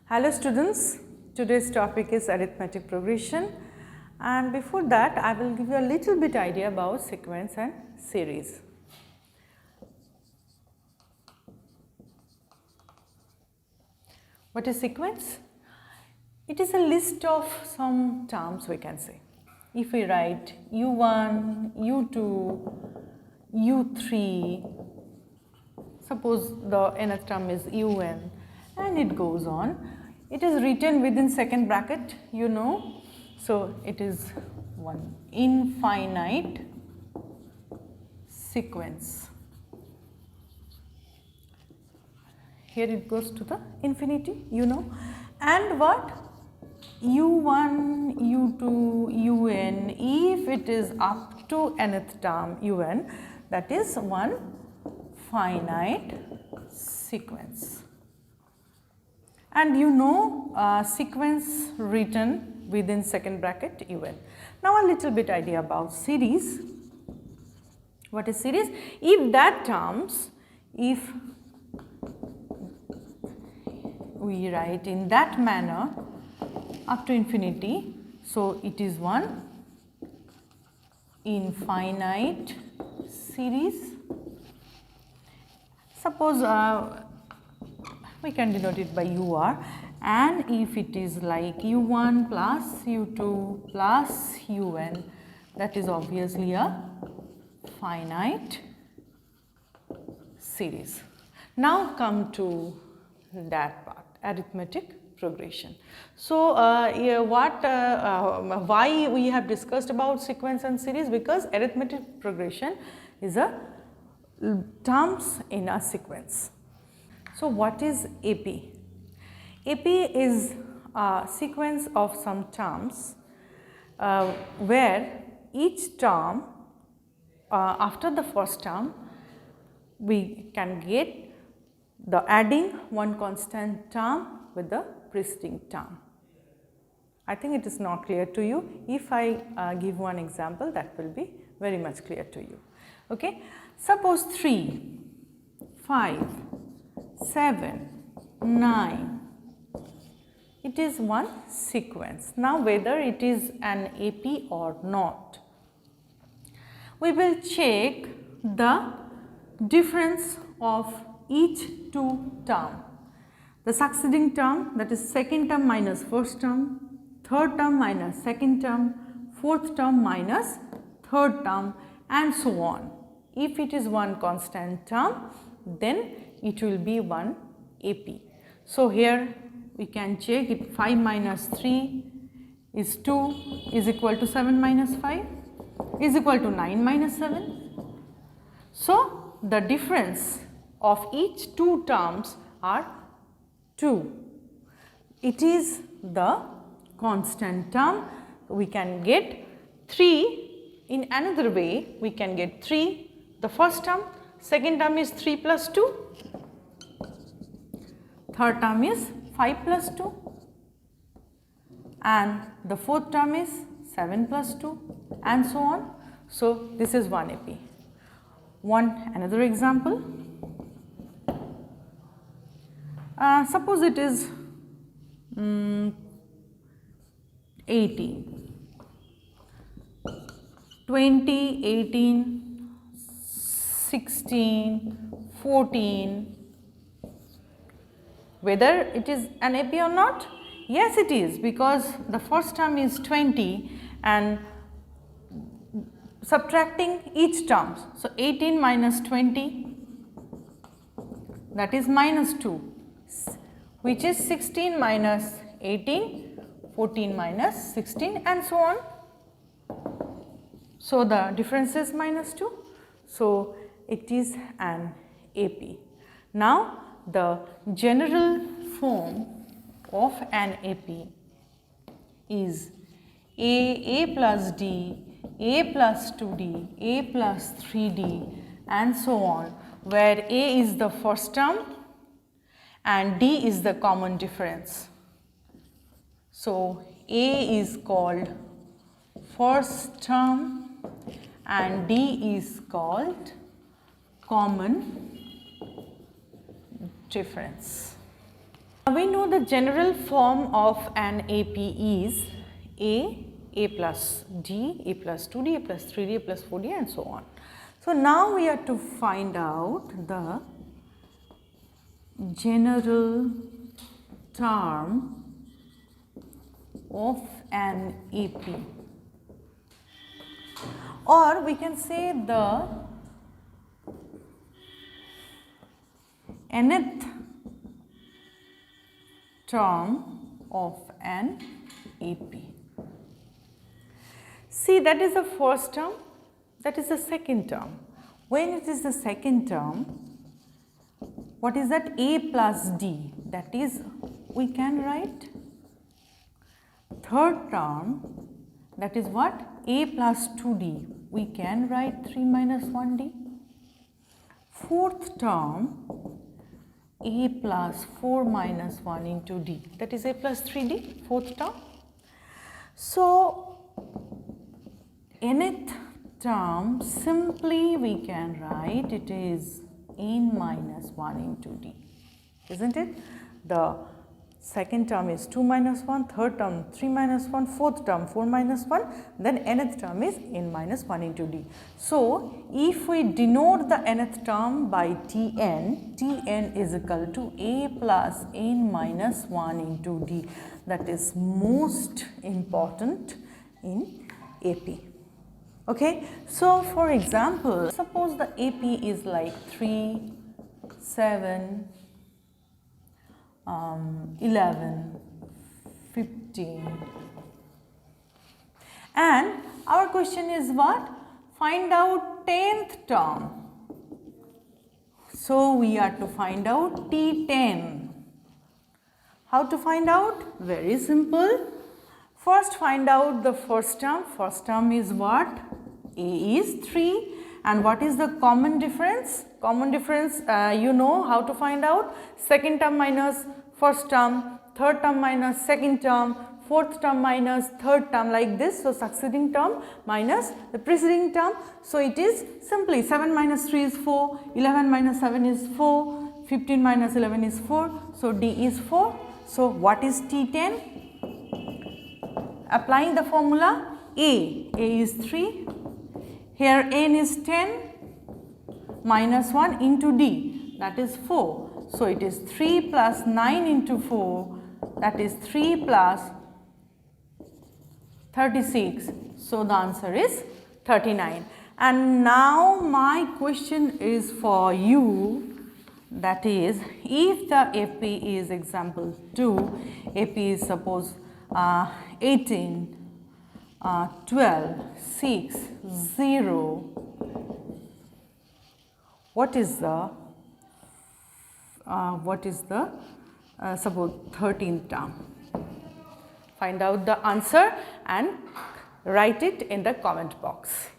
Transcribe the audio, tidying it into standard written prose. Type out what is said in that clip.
Hello students, today's topic is arithmetic progression, and before that I will give you a little bit idea about sequence and series. What is sequence? It is a list of some terms, we can say. If we write U1, U2, U3, suppose the nth term is UN and it goes on. It is written within second bracket, you know. So it is one infinite sequence. Here it goes to the infinity, you know. And what? U1, U2, UN, if it is up to nth term UN, that is one finite sequence. And you know sequence written within second bracket UN. Now a little bit idea about series. What is series? If that terms, if we write in that manner up to infinity, so it is one infinite series. Suppose we can denote it by UR, and if it is like U1 plus U2 plus UN, that is obviously a finite series. Now come to that part, arithmetic progression. So why we have discussed about sequence and series? Because arithmetic progression is a terms in a sequence. So what is AP? AP is a sequence of some terms where each term after the first term we can get the adding one constant term with the preceding term. I think it is not clear to you. If I give one example, that will be very much clear to you. Okay. Suppose 3, 5, 7, 9, it is one sequence. Now whether it is an AP or not, we will check the difference of each two term. The succeeding term, that is second term minus first term, third term minus second term, fourth term minus third term, and so on. If it is one constant term, then it will be one AP. So here we can check it. 5 minus 3 is 2 is equal to 7 minus 5 is equal to 9 minus 7. So the difference of each two terms are 2. It is the constant term. We can get 3 in another way. We can get 3. The first term, second term is 3 plus 2, third term is 5 plus 2, and the fourth term is 7 plus 2, and so on. So this is one AP. Another example. Suppose it is 18, 20, 18, 16, 14, whether it is an AP or not? Yes, it is, because the first term is 20 and subtracting each term. So 18 minus 20, that is minus 2, which is 16 minus 18, 14 minus 16, and so on. So the difference is minus 2. So it is an AP. Now the general form of an AP is A plus D, A plus 2D, A plus 3D, and so on, where A is the first term and D is the common difference. So A is called first term and D is called common difference. We know the general form of an AP is A plus D, A plus 2D, A plus 3D, A plus 4D and so on. So, now we have to find out the general term of an AP, or we can say the nth term of an AP. See, that is the first term, that is the second term. When it is the second term, what is that? A plus D, that is we can write. Third term, that is what? A plus 2D, we can write 3 minus 1D. Fourth term, A plus 4 minus 1 into D, that is A plus 3D, fourth term. So, nth term simply we can write it is n minus 1 into D, isn't it? The second term is 2 minus 1, third term 3 minus 1, fourth term 4 minus 1, then nth term is n minus 1 into D. So, if we denote the nth term by Tn, Tn is equal to A plus n minus 1 into D. That is most important in AP. Okay. So, for example, suppose the AP is like 3, 7, 11, 15, and our question is what? Find out 10th term. So, we are to find out T10. How to find out? Very simple. First find out the first term. First term is what? A is 3, and what is the common difference? Common difference you know how to find out. Second term minus first term, third term minus second term, fourth term minus third term, like this. So, succeeding term minus the preceding term. So, it is simply 7 minus 3 is 4, 11 minus 7 is 4, 15 minus 11 is 4. So, D is 4. So, what is T10? Applying the formula, A is 3, here n is 10 minus 1 into D, that is 4. So, it is 3 plus 9 into 4, that is 3 plus 36. So, the answer is 39. And now, my question is for you, that is, if the AP is example 2, AP is suppose 18, 12, 6, 0, what is the suppose 13th term? Find out the answer and write it in the comment box.